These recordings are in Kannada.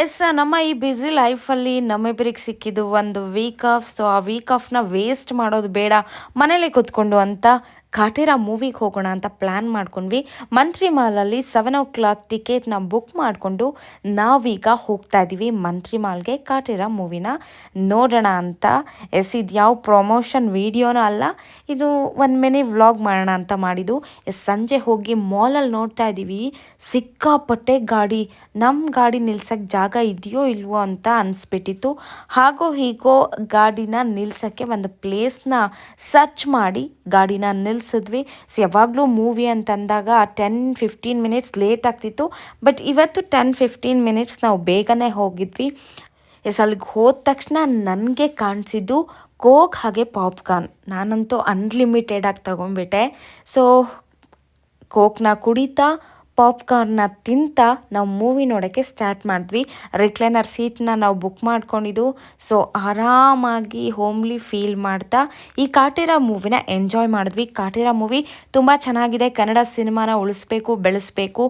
ಎಸ್ ನಮ್ಮ ಈ ಬ್ಯುಸಿ ಲೈಫಲ್ಲಿ ನಮ್ಮಿಬ್ಬರಿಗೆ ಸಿಕ್ಕಿದ್ದು ಒಂದು ವೀಕ್ ಆಫ್. ಸೊ ಆ ವೀಕ್ ಆಫ್ನ ವೇಸ್ಟ್ ಮಾಡೋದು ಬೇಡ, ಮನೇಲಿ ಕೂತ್ಕೊಂಡು ಅಂತ ಕಾಟೇರ ಮೂವಿಗೆ ಹೋಗೋಣ ಅಂತ ಪ್ಲ್ಯಾನ್ ಮಾಡ್ಕೊಂಡ್ವಿ. ಮಂತ್ರಿ ಮಾಲಲ್ಲಿ 7 o'clock ಟಿಕೆಟ್ನ ಬುಕ್ ಮಾಡಿಕೊಂಡು ನಾವೀಗ ಹೋಗ್ತಾ ಇದ್ದೀವಿ ಮಂತ್ರಿ ಮಾಲ್ಗೆ ಕಾಟೇರ ಮೂವಿನ ನೋಡೋಣ ಅಂತ. ಎಸ್ ಇದು ಯಾವ ಪ್ರಮೋಷನ್ ವಿಡಿಯೋನೂ ಅಲ್ಲ, ಇದು ಒಂದು ಮಿನಿ ವ್ಲಾಗ್ ಮಾಡೋಣ ಅಂತ ಮಾಡಿದ್ದು. ಎಸ್ ಸಂಜೆ ಹೋಗಿ ಮಾಲಲ್ಲಿ ನೋಡ್ತಾ ಇದ್ದೀವಿ, ಸಿಕ್ಕಾಪಟ್ಟೆ ಗಾಡಿ. ನಮ್ಮ ಗಾಡಿ ನಿಲ್ಸಕ್ಕೆ ಜಾಗ ಇದೆಯೋ ಇಲ್ವೋ ಅಂತ ಅನಿಸ್ಬಿಟ್ಟಿತ್ತು. ಹಾಗೋ ಹೀಗೋ ಗಾಡಿನ ನಿಲ್ಸೋಕ್ಕೆ ಒಂದು ಪ್ಲೇಸ್ನ ಸರ್ಚ್ ಮಾಡಿ ಗಾಡಿನ ನಿಲ್ಸಿದ್ವಿ. ಸೊ ಯಾವಾಗಲೂ ಮೂವಿ ಅಂತಂದಾಗ 10-15 ಮಿನಿಟ್ಸ್ ಲೇಟ್ ಆಗ್ತಿತ್ತು, ಬಟ್ ಇವತ್ತು 10-15 ಮಿನಿಟ್ಸ್ ನಾವು ಬೇಗನೆ ಹೋಗಿದ್ವಿ. ಎಸ್ ಅಲ್ಲಿಗೆ ಹೋದ ತಕ್ಷಣ ನನಗೆ ಕಾಣಿಸಿದ್ದು ಕೋಕ್ ಹಾಗೆ ಪಾಪ್ಕಾರ್ನ್. ನಾನಂತೂ ಅನ್ಲಿಮಿಟೆಡಾಗಿ ತೊಗೊಂಡ್ಬಿಟ್ಟೆ. ಸೊ ಕೋಕ್ನ ಕುಡಿತಾ ಪಾಪ್ಕಾರ್ನ್ನ ತಿಂತ ನಾವು ಮೂವಿ ನೋಡೋಕ್ಕೆ ಸ್ಟಾರ್ಟ್ ಮಾಡಿದ್ವಿ. ರಿಕ್ಲೈನರ್ ಸೀಟ್ನ ನಾವು ಬುಕ್ ಮಾಡ್ಕೊಂಡಿದ್ದು. ಸೊ ಆರಾಮಾಗಿ ಹೋಮ್ಲಿ ಫೀಲ್ ಮಾಡ್ತಾ ಈ ಕಾಟೇರ ಮೂವಿನ ಎಂಜಾಯ್ ಮಾಡಿದ್ವಿ. ಕಾಟೇರ ಮೂವಿ ತುಂಬ ಚೆನ್ನಾಗಿದೆ. ಕನ್ನಡ ಸಿನಿಮಾನ ಉಳಿಸ್ಬೇಕು, ಬೆಳೆಸ್ಬೇಕು.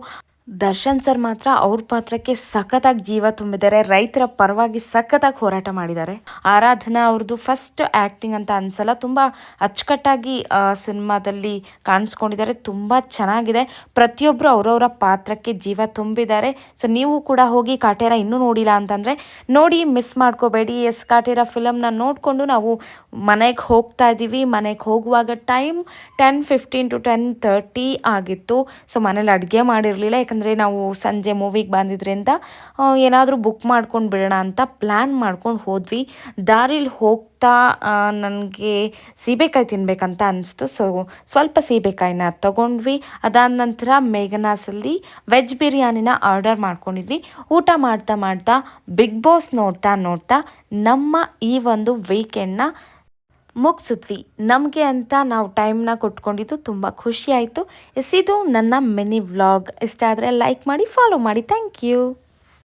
ದರ್ಶನ್ ಸರ್ ಮಾತ್ರ ಅವ್ರ ಪಾತ್ರಕ್ಕೆ ಸಖತ್ತಾಗಿ ಜೀವ ತುಂಬಿದ್ದಾರೆ. ರೈತರ ಪರವಾಗಿ ಸಖತ್ತಾಗಿ ಹೋರಾಟ ಮಾಡಿದ್ದಾರೆ. ಆರಾಧನಾ ಅವ್ರದ್ದು ಫಸ್ಟ್ ಆ್ಯಕ್ಟಿಂಗ್ ಅಂತ ಅನ್ಸಲ್ಲ, ತುಂಬ ಅಚ್ಚುಕಟ್ಟಾಗಿ ಸಿನಿಮಾದಲ್ಲಿ ಕಾಣಿಸ್ಕೊಂಡಿದ್ದಾರೆ. ತುಂಬ ಚೆನ್ನಾಗಿದೆ. ಪ್ರತಿಯೊಬ್ಬರು ಅವರವರ ಪಾತ್ರಕ್ಕೆ ಜೀವ ತುಂಬಿದ್ದಾರೆ. ಸೊ ನೀವು ಕೂಡ ಹೋಗಿ ಕಾಟೇರ ಇನ್ನೂ ನೋಡಿಲ್ಲ ಅಂತಂದರೆ ನೋಡಿ, ಮಿಸ್ ಮಾಡ್ಕೋಬೇಡಿ. ಎಸ್ ಕಾಟೇರ ಫಿಲಮ್ನ ನೋಡಿಕೊಂಡು ನಾವು ಮನೆಗೆ ಹೋಗ್ತಾ ಇದ್ದೀವಿ. ಮನೆಗೆ ಹೋಗುವಾಗ ಟೈಮ್ 10:15 to 10:30 ಆಗಿತ್ತು. ಸೊ ಮನೇಲಿ ಅಡುಗೆ ಮಾಡಿರಲಿಲ್ಲ, ಯಾಕಂದರೆ ನಾವು ಸಂಜೆ ಮೂವಿಗೆ ಬಂದಿದ್ದರಿಂದ ಏನಾದರೂ ಬುಕ್ ಮಾಡ್ಕೊಂಡು ಬಿಡೋಣ ಅಂತ ಪ್ಲ್ಯಾನ್ ಮಾಡ್ಕೊಂಡು ಹೋದ್ವಿ. ದಾರಿಲಿ ಹೋಗ್ತಾ ನನಗೆ ಸೀಬೆಕಾಯಿ ತಿನ್ನಬೇಕಂತ ಅನಿಸ್ತು. ಸೊ ಸ್ವಲ್ಪ ಸೀಬೆಕಾಯಿನ ತೊಗೊಂಡ್ವಿ. ಅದಾದ ನಂತರ ಮೇಘನಾಸಲ್ಲಿ ವೆಜ್ ಬಿರಿಯಾನಿನ ಆರ್ಡರ್ ಮಾಡ್ಕೊಂಡಿದ್ವಿ. ಊಟ ಮಾಡ್ತಾ ಮಾಡ್ತಾ ಬಿಗ್ ಬಾಸ್ ನೋಡ್ತಾ ನೋಡ್ತಾ ನಮ್ಮ ಈ ಒಂದು ವೀಕೆಂಡ್ನ ಮುಗಿಸಿದ್ವಿ. ನಮಗೆ ಅಂತ ನಾವು ಟೈಮ್ನ ಕೊಟ್ಕೊಂಡಿದ್ದು ತುಂಬ ಖುಷಿ ಆಯಿತು. ಎಸ್ ಇದು ನನ್ನ ಮಿನಿ ವ್ಲಾಗ್. ಇಷ್ಟ ಆದರೆ ಲೈಕ್ ಮಾಡಿ, ಫಾಲೋ ಮಾಡಿ. Thank you.